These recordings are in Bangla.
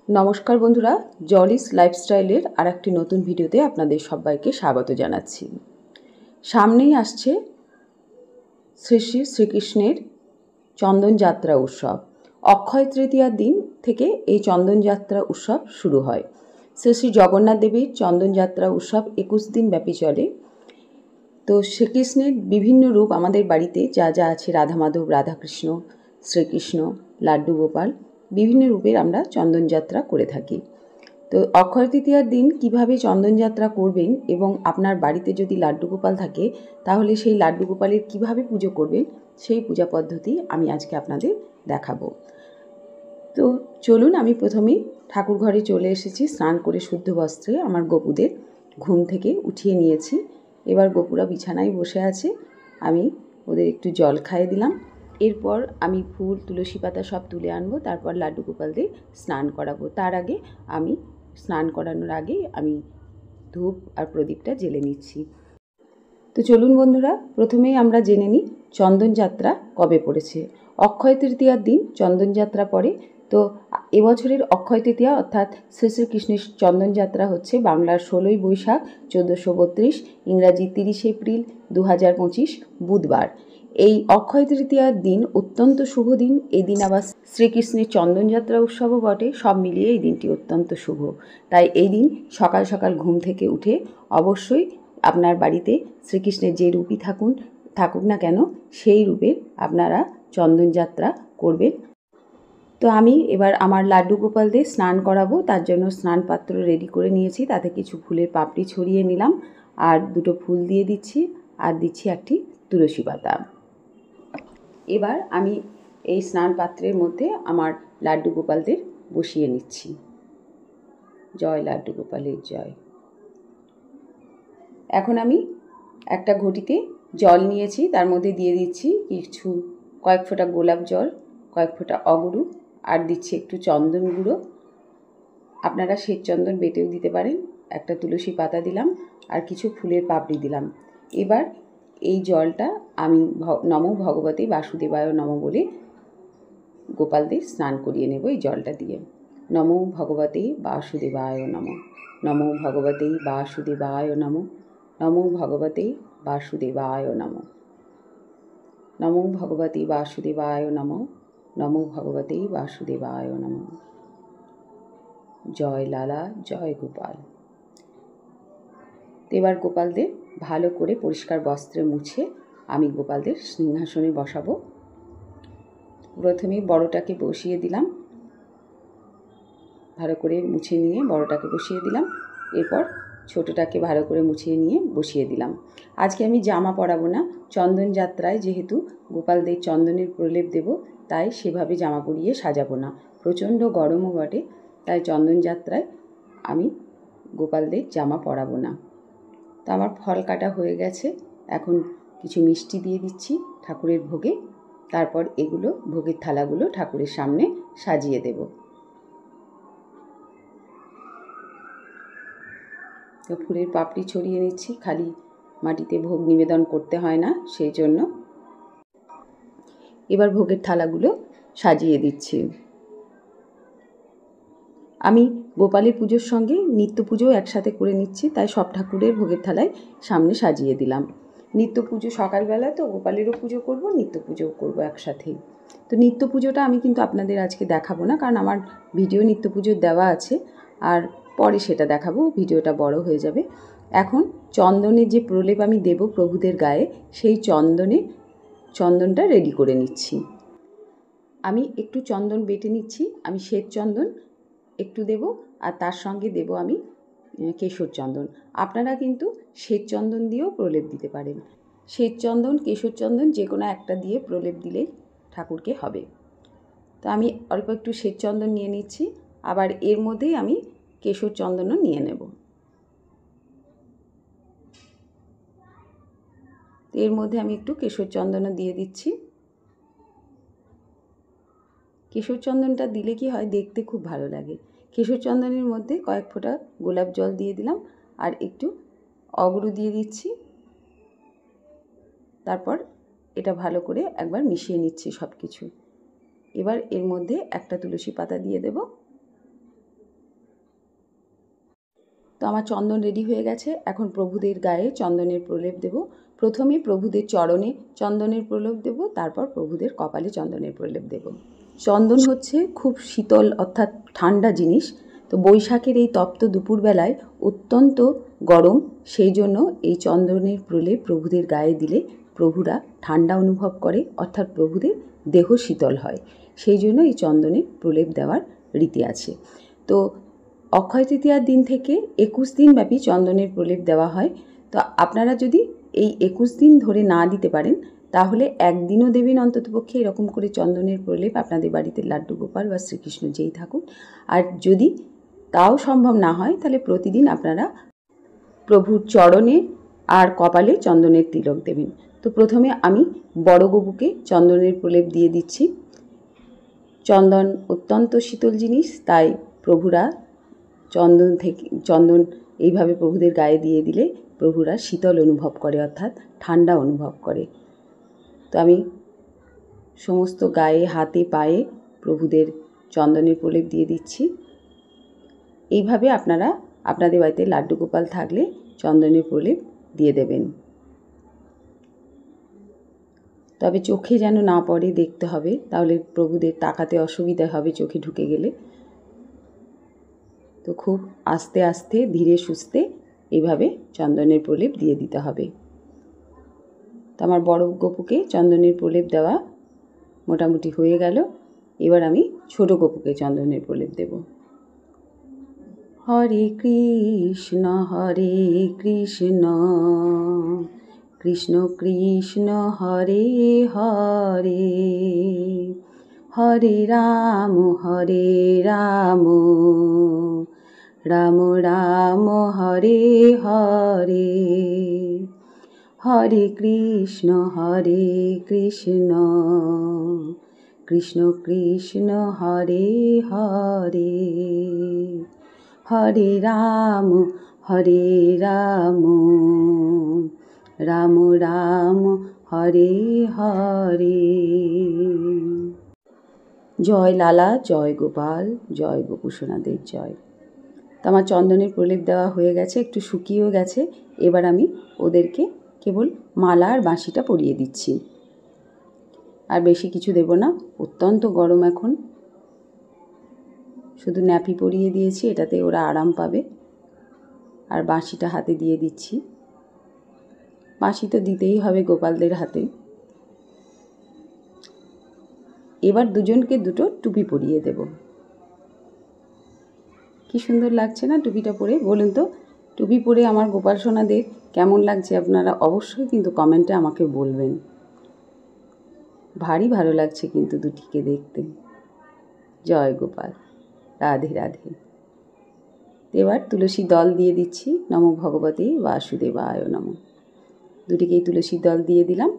নমস্কার বন্ধুরা, জলিস লাইফস্টাইলের আরেকটি নতুন ভিডিওতে আপনাদের সবাইকে স্বাগত জানাচ্ছি। সামনেই আসছে শ্রী শ্রী শ্রীকৃষ্ণের চন্দন যাত্রা উৎসব। অক্ষয় তৃতীয়ার দিন থেকে এই চন্দন যাত্রা উৎসব শুরু হয়। শ্রী শ্রী জগন্নাথ দেবীর চন্দন যাত্রা উৎসব 21 দিন ব্যাপী চলে। তো শ্রীকৃষ্ণের বিভিন্ন রূপ আমাদের বাড়িতে যা যা আছে, রাধা মাধব, রাধাকৃষ্ণ, শ্রীকৃষ্ণ, লাড্ডু গোপাল, বিভিন্ন রূপের আমরা চন্দন যাত্রা করে থাকি। তো অক্ষয় তৃতীয়ার দিন কিভাবে চন্দন যাত্রা করবেন এবং আপনার বাড়িতে যদি লাড্ডু গোপাল থাকে তাহলে সেই লাড্ডু গোপালের কিভাবে পুজো করবেন সেই পূজা পদ্ধতি আমি আজকে আপনাদের দেখাবো। তো চলুন, আমি প্রথমেই ঠাকুর ঘরে চলে এসেছি। স্নান করে শুদ্ধ বস্ত্রে আমার গপুদের ঘুম থেকে উঠিয়ে নিয়েছি। এবার গপুরা বিছানায় বসে আছে, আমি ওদের একটু জল খাইয়ে দিলাম। এরপর আমি ফুল, তুলসী পাতা সব তুলে আনবো, তারপর লাড্ডু গোপালদের স্নান করাবো। তার আগে আমি স্নান করানোর আগে আমি ধূপ আর প্রদীপটা জ্বেলে নিচ্ছি। তো চলুন বন্ধুরা, প্রথমেই আমরা জেনে নিই চন্দন যাত্রা কবে পড়েছে। অক্ষয় তৃতীয়ার দিন চন্দন যাত্রা পড়ে। তো এবছরের অক্ষয় তৃতীয়া অর্থাৎ শ্রী শ্রীকৃষ্ণের চন্দন যাত্রা হচ্ছে বাংলার 16ই বৈশাখ 1432, ইংরাজি 30 এপ্রিল 2025 বুধবার। এই অক্ষয় তৃতীয়ার দিন অত্যন্ত শুভ দিন। এই দিন আবার শ্রীকৃষ্ণের চন্দন যাত্রা উৎসবও বটে। সব মিলিয়ে এই দিনটি অত্যন্ত শুভ। তাই এই দিন সকাল সকাল ঘুম থেকে উঠে অবশ্যই আপনার বাড়িতে শ্রীকৃষ্ণের যে রূপই থাকুক না কেন সেই রূপের আপনারা চন্দন যাত্রা করবেন। তো আমি এবার আমার লাড্ডু গোপালদের স্নান করাবো, তার জন্য স্নান পাত্র রেডি করে নিয়েছি। তাতে কিছু ফুলের পাপড়ি ছড়িয়ে নিলাম, আর দুটো ফুল দিয়ে দিচ্ছি, আর দিচ্ছি একটি তুলসী পাতা। এবার আমি এই স্নান পাত্রের মধ্যে আমার লাড্ডু গোপালদের বসিয়ে নিচ্ছি। জয় লাড্ডু গোপালের জয়। এখন আমি একটা ঘটিতে জল নিয়েছি, তার মধ্যে দিয়ে দিচ্ছি কয়েক ফোঁটা গোলাপ জল, কয়েক ফোঁটা অগুরু, আর দিচ্ছি একটু চন্দন গুঁড়ো। আপনারা শ্বেত চন্দন বেটেও দিতে পারেন। একটা তুলসী পাতা দিলাম, আর কিছু ফুলের পাপড়ি দিলাম। এবার এই জলটা আমি নমো ভগবতে বাসুদেবায় নমো বলে গোপালদের স্নান করিয়ে নেব এই জলটা দিয়ে। নমো ভগবতে বাসুদেবায় নমো, নমো ভগবতে বাসুদেবায় নমো, নমো ভগবতে বাসুদেবায় নমো, নমো ভগবতে বাসুদেবায় নমো, নমো ভগবতে বাসুদেবায় নমো। জয় লালা, জয় গোপাল। এবার গোপালদের ভালো করে পরিষ্কার বস্ত্রে মুছে আমি গোপালদের সিংহাসনে বসাবো। প্রথমে বড়টাকে বসিয়ে দিলাম, ভালো করে মুছে নিয়ে বড়টাকে বসিয়ে দিলাম। এরপর ছোটোটাকে ভালো করে মুছিয়ে নিয়ে বসিয়ে দিলাম। আজকে আমি জামা পরাবো না, চন্দন যাত্রায় যেহেতু গোপালদের চন্দনের প্রলেপ দেব, তাই সেভাবে জামা পরিয়ে সাজাবো না। প্রচণ্ড গরমও বটে, তাই চন্দন যাত্রায় আমি গোপালদের জামা পরাবো না। তো আমার ফল কাটা হয়ে গেছে, এখন কিছু মিষ্টি দিয়ে দিচ্ছি ঠাকুরের ভোগে। তারপর এগুলো ভোগের থালাগুলো ঠাকুরের সামনে সাজিয়ে দেব। তো ফুলের পাপড়ি ছড়িয়ে নিচ্ছি, খালি মাটিতে ভোগ নিবেদন করতে হয় না, সেই জন্য। এবার ভোগের থালাগুলো সাজিয়ে দিচ্ছি। আমি গোপালের পুজোর সঙ্গে নিত্য পুজো একসাথে করে নিচ্ছি, তাই সব ঠাকুরের ভোগের থালায় সামনে সাজিয়ে দিলাম। নিত্য পুজো সকালবেলা, তো গোপালেরও পুজো করব, নিত্য পুজোও করব একসাথেই। তো নিত্য পুজোটা আমি কিন্তু আপনাদের আজকে দেখাবো না, কারণ আমার ভিডিও নিত্য পুজোর দেওয়া আছে, আর পরে সেটা দেখাবো, ভিডিওটা বড় হয়ে যাবে। এখন চন্দনের যে প্রলেপ আমি দেব প্রভুদের গায়ে, সেই চন্দনটা রেডি করে নিচ্ছি। আমি একটু চন্দন বেটে নিচ্ছি। আমি শ্বেত চন্দন একটু দেব, আর তার সঙ্গে দেব আমি কেশর চন্দন। আপনারা কিন্তু শ্বেত চন্দন দিয়েও প্রলেপ দিতে পারেন। শ্বেত চন্দন, কেশর চন্দন যে কোনো একটা দিয়ে প্রলেপ দিলেই ঠাকুরকে হবে। তো আমি অল্প একটু শ্বেত চন্দন নিয়ে নিচ্ছি, আবার এর মধ্যেই আমি কেশর চন্দনও নিয়ে নেব। এর মধ্যে আমি একটু কেশর চন্দনও দিয়ে দিচ্ছি। কেশর চন্দনটা দিলে কি হয়, দেখতে খুব ভালো লাগে। কেশর চন্দনের মধ্যে কয়েক ফোঁটা গোলাপ জল দিয়ে দিলাম, আর একটু অগুরু দিয়ে দিচ্ছি। তারপর এটা ভালো করে একবার মিশিয়ে নিচ্ছি সব কিছু। এবার এর মধ্যে একটা তুলসী পাতা দিয়ে দেব। তো আমার চন্দন রেডি হয়ে গেছে। এখন প্রভুদের গায়ে চন্দনের প্রলেপ দেব। প্রথমে প্রভুদের চরণে চন্দনের প্রলেপ দেব, তারপর প্রভুদের কপালে চন্দনের প্রলেপ দেব। চন্দন হচ্ছে খুব শীতল অর্থাৎ ঠান্ডা জিনিস। তো বৈশাখের এই তপ্ত দুপুরবেলায় অত্যন্ত গরম, সেই জন্য এই চন্দনের প্রলেপ প্রভুদের গায়ে দিলে প্রভুরা ঠান্ডা অনুভব করে, অর্থাৎ প্রভুদের দেহ শীতল হয়। সেই জন্য এই চন্দনে প্রলেপ দেওয়ার রীতি আছে। তো অক্ষয় তৃতীয়ার দিন থেকে 21 দিন ব্যাপী চন্দনের প্রলেপ দেওয়া হয়। তো আপনারা যদি এই 21 দিন ধরে না দিতে পারেন, তাহলে একদিনও দেবেন অন্ততপক্ষে এরকম করে চন্দনের প্রলেপ আপনাদের বাড়িতে লাড্ডু গোপাল বা শ্রীকৃষ্ণ যেই থাকুন। আর যদি তাও সম্ভব না হয়, তাহলে প্রতিদিন আপনারা প্রভুর চরণে আর কপালে চন্দনের তিলক দেবেন। তো প্রথমে আমি বড় গপুকে চন্দনের প্রলেপ দিয়ে দিচ্ছি। চন্দন অত্যন্ত শীতল জিনিস, তাই প্রভুরা চন্দন এইভাবে প্রভুদের গায়ে দিয়ে দিলে প্রভুরা শীতল অনুভব করে, অর্থাৎ ঠান্ডা অনুভব করে। তো আমি সমস্ত গায়ে, হাতে, পায়ে প্রভুদের চন্দনের প্রলেপ দিয়ে দিচ্ছি। এইভাবে আপনারা আপনাদের বাড়িতে লাড্ডু গোপাল থাকলে চন্দনের প্রলেপ দিয়ে দেবেন। তবে চোখে যেন না পড়ে, দেখতে হবে, তাহলে প্রভুদের তাকাতে অসুবিধা হবে চোখে ঢুকে গেলে। তো খুব আস্তে আস্তে ধীরে সুস্থে এইভাবে চন্দনের প্রলেপ দিয়ে দিতে হবে। তো আমার বড় গপুকে চন্দনের প্রলেপ দেওয়া মোটামুটি হয়ে গেল। এবার আমি ছোট গপুকে চন্দনের প্রলেপ দেব। হরে কৃষ্ণ কৃষ্ণ কৃষ্ণ হরে হরে, হরে রাম রাম রাম হরে হরে, হরে কৃষ্ণ কৃষ্ণ কৃষ্ণ হরে হরে, হরে রাম রাম রাম হরে হরে। জয় লালা, জয় গোপাল, জয় গোপুসোনাদের জয়। তো আমার চন্দনের প্রলেপ দেওয়া হয়ে গেছে, একটু শুকিয়েও গেছে। এবার আমি ওদেরকে কেবল মালা আর বাঁশিটা পরিয়ে দিচ্ছি, আর বেশি কিছু দেব না। অত্যন্ত গরম এখন, শুধু ন্যাপি পরিয়ে দিয়েছি, এটাতে ওরা আরাম পাবে। আর বাঁশিটা হাতে দিয়ে দিচ্ছি। বাঁশি তো দিতেই হবে গোপালদের হাতে। এবার দুজনকে দুটো টুপি পরিয়ে দেব। কি সুন্দর লাগছে না টুপিটা পরে? বলুন তো, টুপি পরে আমার গোপাল সোনাদের কেমন লাগছে? আপনারা অবশ্যই কিন্তু কমেন্টে আমাকে বলবেন। ভারী ভালো লাগছে কিন্তু দুটিকে দেখতে। জয় গোপাল, রাধে রাধে। এবার তুলসী দল দিয়ে দিচ্ছি। নমো ভগবতে বাসুদেবায় নমঃ। দুটিকেই তুলসীর দল দিয়ে দিলাম।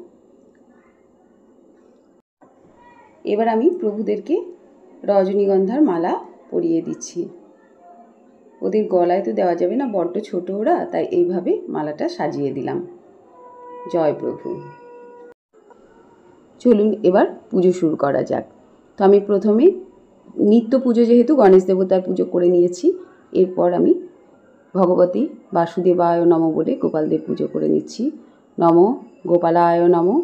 এবার আমি প্রভুদেরকে রজনীগন্ধার মালা পরিয়ে দিচ্ছি। ওদের গলায় তো দেওয়া যাবে না, বড্ড ছোট ওরা, তাই এইভাবে মালাটা সাজিয়ে দিলাম। জয় প্রভু। চলুন এবার পুজো শুরু করা যাক। তো আমি প্রথমে নিত্য পুজো, যেহেতু গণেশ দেবতার পুজো করে নিয়েছি, এরপর আমি ভগবতী বাসুদেবায় নমঃ বলে গোপালদেব পুজো করে নিচ্ছি। নমো গোপালায় নমঃ,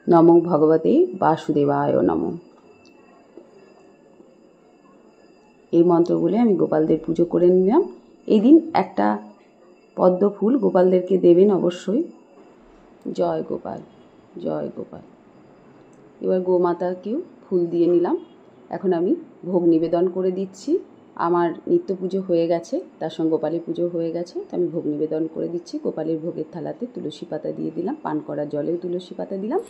নমো ভগবতে বাসুদেবায় নমঃ। এই মন্ত্র বলে আমি গোপালদের পুজো করে নিলাম। এই দিন একটা পদ্ম ফুল গোপালদেরকে দেবেন অবশ্যই। জয় গোপাল, জয় গোপাল। এবার গোমাতাকেও ফুল দিয়ে নিলাম। এখন আমি ভোগ নিবেদন করে দিচ্ছি। আমার নিত্য পুজো হয়ে গেছে, তার সঙ্গে গোপালের পুজো হয়ে গেছে, তো আমি ভোগ নিবেদন করে দিচ্ছি। গোপালের ভোগের থালাতে তুলসী পাতা দিয়ে দিলাম, পান করার জলেও তুলসী পাতা দিলাম।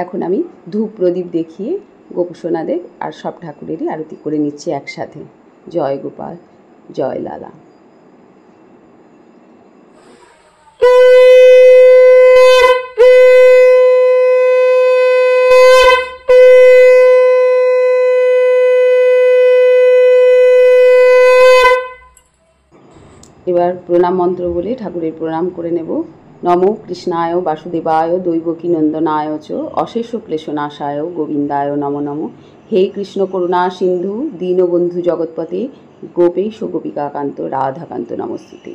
এখন আমি ধূপ প্রদীপ দেখিয়ে গোপুসোনাদের আর সব ঠাকুরেরই আরতি করে নিচ্ছি একসাথে। জয় গোপাল, জয় লালা। এবার প্রণাম মন্ত্র বলে ঠাকুরের প্রণাম করে নেব। নমো কৃষ্ণায় বাসুদেবায় দৈবকীনন্দনায় চ অশেষ ক্লেশনাশায় গোবিন্দায় নমো নমো। হে কৃষ্ণ করুণা সিন্ধু দীনবন্ধু জগৎপতে গোপেশ গোপিকাকান্ত রাধাকান্ত নমস্তুতে।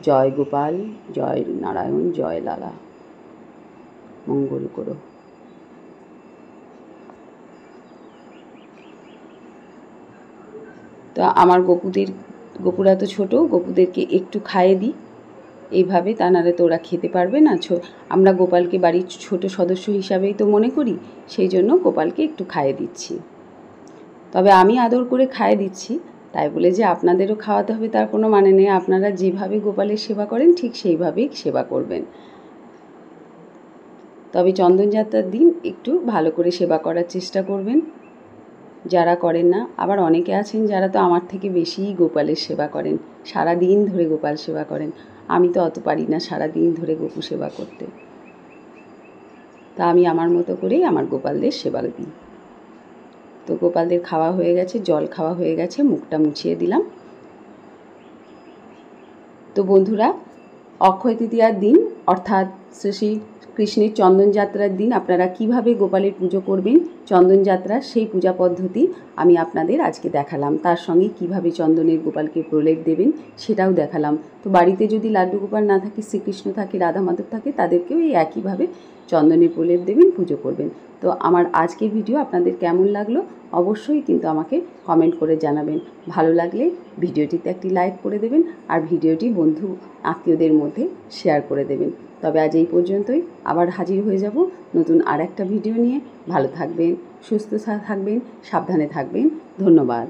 জয় গোপাল, জয় নারায়ণ, জয় লালা, মঙ্গল করো। তো আমার গোপুরা তো ছোটো, গোপুদেরকে একটু খাইয়ে দিই এইভাবে, তা নাহলে তো ওরা খেতে পারবে না। আমরা গোপালকে বাড়ির ছোট সদস্য হিসাবেই তো মনে করি, সেই জন্য গোপালকে একটু খাইয়ে দিচ্ছি। তবে আমি আদর করে খাইয়ে দিচ্ছি, তাই বলে যে আপনাদেরও খাওয়াতে হবে তার কোনো মানে নেই। আপনারা যেভাবে গোপালের সেবা করেন ঠিক সেইভাবেই সেবা করবেন। তবে চন্দনযাত্রার দিন একটু ভালো করে সেবা করার চেষ্টা করবেন যারা করেন না। আবার অনেকে আছেন যারা তো আমার থেকে বেশিই গোপালের সেবা করেন, সারা দিন ধরে গোপাল সেবা করেন। আমি তো অত পারি না সারা দিন ধরে গোপু সেবা করতে। তা আমি আমার মতো করেই আমার গোপালদের সেবা দিই। তো গোপালদের খাওয়া হয়ে গেছে, জল খাওয়া হয়ে গেছে, মুখটা মুছিয়ে দিলাম। তো বন্ধুরা, অক্ষয় তৃতীয়ার দিন অর্থাৎ শ্রী কৃষ্ণের চন্দনযাত্রার দিন আপনারা কিভাবে গোপালের পুজো করবেন, চন্দনযাত্রার সেই পূজা পদ্ধতি আমি আপনাদের আজকে দেখালাম। তার সঙ্গে কিভাবে চন্দনের গোপালকে প্রলেপ দেবেন সেটাও দেখালাম। তো বাড়িতে যদি লাড্ডু গোপাল না থাকে, শ্রীকৃষ্ণ থাকে, রাধা মাধব থাকে, তাদেরকেও এই একইভাবে চন্দনের প্রলেপ দেবেন, পুজো করবেন। তো আমার আজকের ভিডিও আপনাদের কেমন লাগলো অবশ্যই কিন্তু আমাকে কমেন্ট করে জানাবেন। ভালো লাগলে ভিডিওটিতে একটি লাইক করে দেবেন, আর ভিডিওটি বন্ধু আত্মীয়দের মধ্যে শেয়ার করে দেবেন। তবে আজ এই পর্যন্তই, আবার হাজির হয়ে যাব নতুন আর একটা ভিডিও নিয়ে। ভালো থাকবেন, সুস্থ থাকবেন, সাবধানে থাকবেন। ধন্যবাদ।